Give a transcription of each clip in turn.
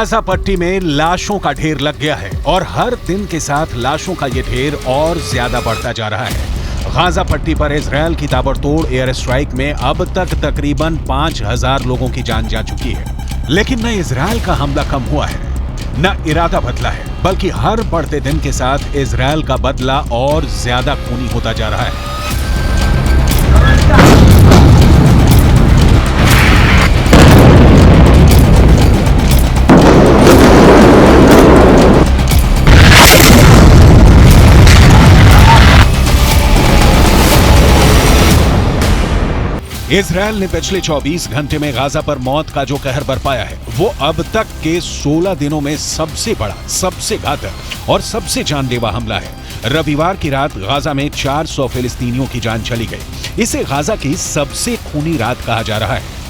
Gaza पट्टी में लाशों का ढेर लग गया है और हर दिन के साथ लाशों का ये ढेर और ज्यादा बढ़ता जा रहा है। गाजा पट्टी पर इजरायल की ताबड़तोड़ एयर स्ट्राइक में अब तक तकरीबन 5000 लोगों की जान जा चुकी है। लेकिन न इजरायल का हमला कम हुआ है, न इरादा बदला है, बल्कि हर बढ़ते दिन के साथ इजरायल का बदला और ज्यादा खूनी होता जा रहा है। इजरायल ने पिछले 24 घंटे में गाजा पर मौत का जो कहर बरपाया है, वो अब तक के 16 दिनों में सबसे बड़ा, सबसे घातक और सबसे जानलेवा हमला है। रविवार की रात गाजा में 400 फिलिस्तीनियों की जान चली गई। इसे गाजा की सबसे खूनी रात कहा जा रहा है।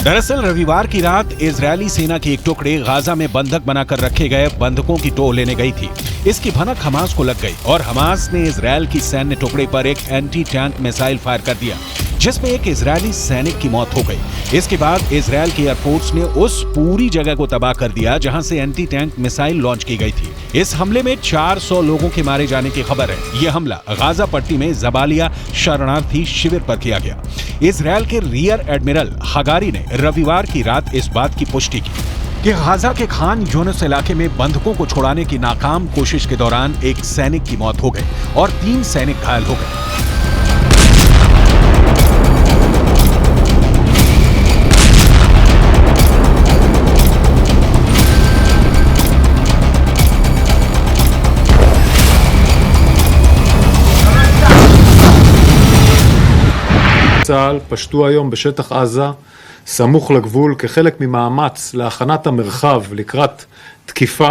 दरअसल रविवार की रात इजरायली सेना के एक टुकड़े गाजा में बंधक बनाकर रखे गए बंधकों की टो लेने गई थी। इसकी भनक हमास को लग गई और हमास ने इजरायल की सैन्य टुकड़े पर एक एंटी टैंक मिसाइल फायर कर दिया, जिसमें एक इजरायली सैनिक की मौत हो गई। इसके बाद इजरायल की एयरफोर्स ने उस पूरी जगह को तबाह कर दिया जहां से एंटी टैंक मिसाइल लॉन्च की गई थी। इस हमले में 400 लोगों के मारे जाने की खबर है। यह हमला गाजा पट्टी में जबालिया शरणार्थी शिविर पर किया गया। इजरायल के रियर एडमिरल हगारी ने रविवार की रात इस बात की पुष्टि की कि गाजा के खान यूनिस इलाके में बंधकों को छुड़ाने की नाकाम कोशिश के दौरान एक सैनिक की मौत हो गई और 3 सैनिक घायल हो गए। צה"ל פשטו היום בשטח עזה, סמוך לגבול, כחלק ממאמץ להכנת המרחב לקראת תקיפה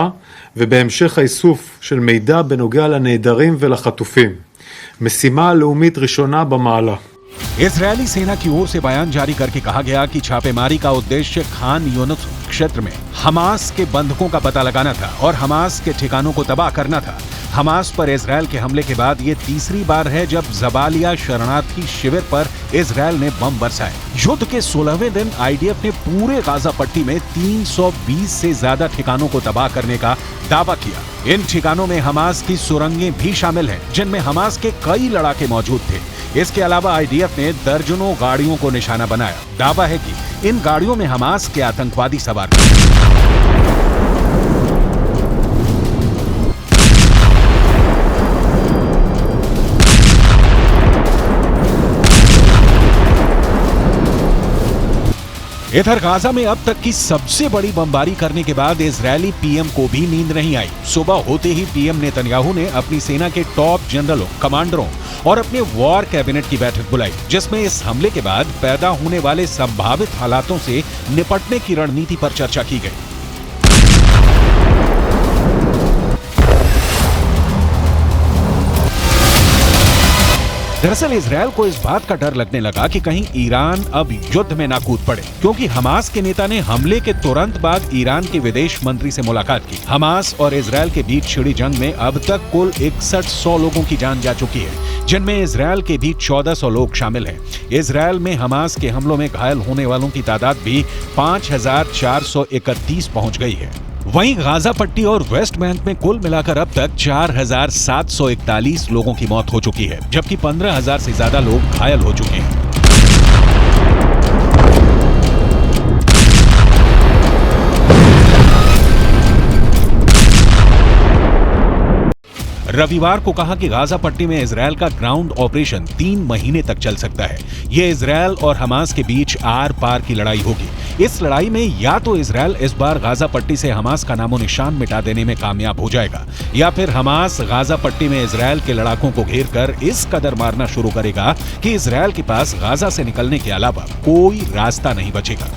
ובהמשך האיסוף של מידע בנוגע לנעדרים ולחטופים. משימה לאומית ראשונה במעלה. इजरायली सेना की ओर से बयान जारी करके कहा गया कि छापेमारी का उद्देश्य खान यूनिस क्षेत्र में हमास के बंधकों का पता लगाना था और हमास के ठिकानों को तबाह करना था। हमास पर इजरायल के हमले के बाद ये तीसरी बार है जब जबालिया शरणार्थी शिविर पर इजरायल ने बम बरसाए। युद्ध के 16वें दिन आईडीएफ ने पूरे गाजा पट्टी में 320 से ज्यादा ठिकानों को तबाह करने का दावा किया। इन ठिकानों में हमास की सुरंगें भी शामिल हैं, जिनमें हमास के कई लड़ाके मौजूद थे। इसके अलावा आईडीएफ ने दर्जनों गाड़ियों को निशाना बनाया। दावा है कि इन गाड़ियों में हमास के आतंकवादी सवार थे। इधर गाजा में अब तक की सबसे बड़ी बमबारी करने के बाद इजरायली पीएम को भी नींद नहीं आई। सुबह होते ही पीएम नेतन्याहू ने अपनी सेना के टॉप जनरलों, कमांडरों और अपने वॉर कैबिनेट की बैठक बुलाई, जिसमें इस हमले के बाद पैदा होने वाले संभावित हालातों से निपटने की रणनीति पर चर्चा की गई। दरअसल इजरायल को इस बात का डर लगने लगा कि कहीं ईरान अब युद्ध में ना कूद पड़े, क्योंकि हमास के नेता ने हमले के तुरंत बाद ईरान के विदेश मंत्री से मुलाकात की। हमास और इजरायल के बीच छिड़ी जंग में अब तक कुल 6100 लोगों की जान जा चुकी है, जिनमें इजरायल के भी 1400 लोग शामिल हैं। इजरायल में हमास के हमलों में घायल होने वालों की तादाद भी 5431 पहुंच गई है। वहीं गाजा पट्टी और वेस्ट बैंक में कुल मिलाकर अब तक 4741 लोगों की मौत हो चुकी है, जबकि 15000 से ज्यादा लोग घायल हो चुके हैं। रविवार को कहा कि गाजा पट्टी में इजरायल का ग्राउंड ऑपरेशन 3 महीने तक चल सकता है। यह इजरायल और हमास के बीच आर पार की लड़ाई होगी। इस लड़ाई में या तो इजरायल इस बार गाजा पट्टी से हमास का नामो निशान मिटा देने में कामयाब हो जाएगा, या फिर हमास गाजा पट्टी में इजरायल के लड़ाकों को घेर कर इस कदर मारना शुरू करेगा कि इजरायल के पास गाजा से निकलने के अलावा कोई रास्ता नहीं बचेगा।